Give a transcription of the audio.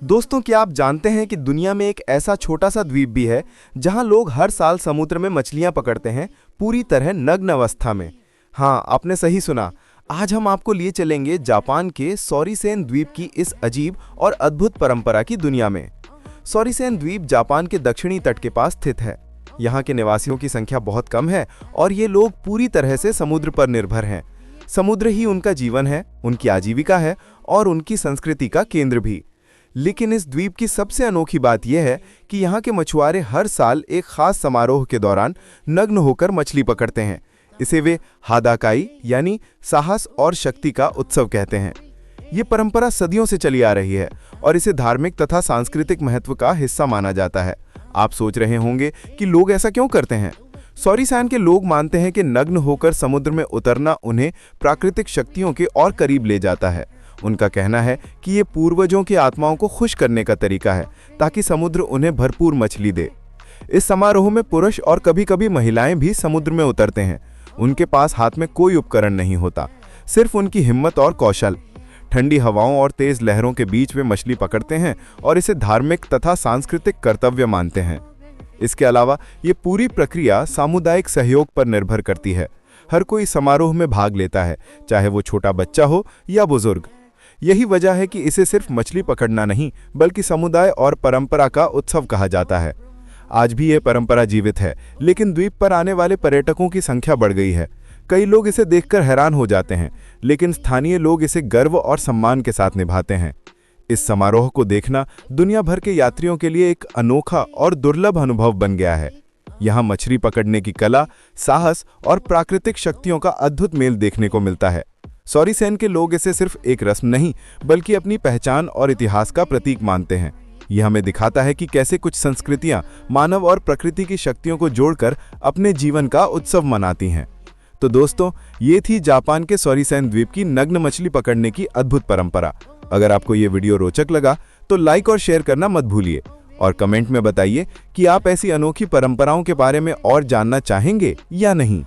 दोस्तों, क्या आप जानते हैं कि दुनिया में एक ऐसा छोटा सा द्वीप भी है जहां लोग हर साल समुद्र में मछलियां पकड़ते हैं, पूरी तरह नग्न अवस्था में। हाँ, आपने सही सुना। आज हम आपको लिए चलेंगे जापान के सॉरीसेन द्वीप की इस अजीब और अद्भुत परंपरा की दुनिया में। सॉरीसेन द्वीप जापान के दक्षिणी तट के पास स्थित है। यहाँ के निवासियों की संख्या बहुत कम है और ये लोग पूरी तरह से समुद्र पर निर्भर हैं। समुद्र ही उनका जीवन है, उनकी आजीविका है और उनकी संस्कृति का केंद्र भी। लेकिन इस द्वीप की सबसे अनोखी बात यह है कि यहाँ के मछुआरे हर साल एक खास समारोह के दौरान नग्न होकर मछली पकड़ते हैं। इसे वे हादाकाई यानी साहस और शक्ति का उत्सव कहते हैं। ये परंपरा सदियों से चली आ रही है और इसे धार्मिक तथा सांस्कृतिक महत्व का हिस्सा माना जाता है। आप सोच रहे होंगे कि लोग ऐसा क्यों करते हैं। सॉरीसेन के लोग मानते हैं कि नग्न होकर समुद्र में उतरना उन्हें प्राकृतिक शक्तियों के और करीब ले जाता है। उनका कहना है कि ये पूर्वजों की आत्माओं को खुश करने का तरीका है ताकि समुद्र उन्हें भरपूर मछली दे। इस समारोह में पुरुष और कभी-कभी महिलाएं भी समुद्र में उतरते हैं। उनके पास हाथ में कोई उपकरण नहीं होता, सिर्फ उनकी हिम्मत और कौशल। ठंडी हवाओं और तेज लहरों के बीच वे मछली पकड़ते हैं और इसे धार्मिक तथा सांस्कृतिक कर्तव्य मानते हैं। इसके अलावा ये पूरी प्रक्रिया सामुदायिक सहयोग पर निर्भर करती है। हर कोई समारोह में भाग लेता है, चाहे वो छोटा बच्चा हो या बुजुर्ग। यही वजह है कि इसे सिर्फ मछली पकड़ना नहीं बल्कि समुदाय और परंपरा का उत्सव कहा जाता है। आज भी यह परंपरा जीवित है, लेकिन द्वीप पर आने वाले पर्यटकों की संख्या बढ़ गई है। कई लोग इसे देखकर हैरान हो जाते हैं, लेकिन स्थानीय लोग इसे गर्व और सम्मान के साथ निभाते हैं। इस समारोह को देखना दुनिया भर के यात्रियों के लिए एक अनोखा और दुर्लभ अनुभव बन गया है। यहाँ मछली पकड़ने की कला, साहस और प्राकृतिक शक्तियों का अद्भुत मेल देखने को मिलता है। सॉरीसेन के लोग इसे सिर्फ एक रस्म नहीं बल्कि अपनी पहचान और इतिहास का प्रतीक मानते हैं। यह हमें दिखाता है कि कैसे कुछ संस्कृतियां मानव और प्रकृति की शक्तियों को जोड़कर अपने जीवन का उत्सव मनाती हैं। तो दोस्तों, ये थी जापान के सॉरीसेन द्वीप की नग्न मछली पकड़ने की अद्भुत परंपरा। अगर आपको ये वीडियो रोचक लगा तो लाइक और शेयर करना मत भूलिए और कमेंट में बताइए कि आप ऐसी अनोखी परंपराओं के बारे में और जानना चाहेंगे या नहीं।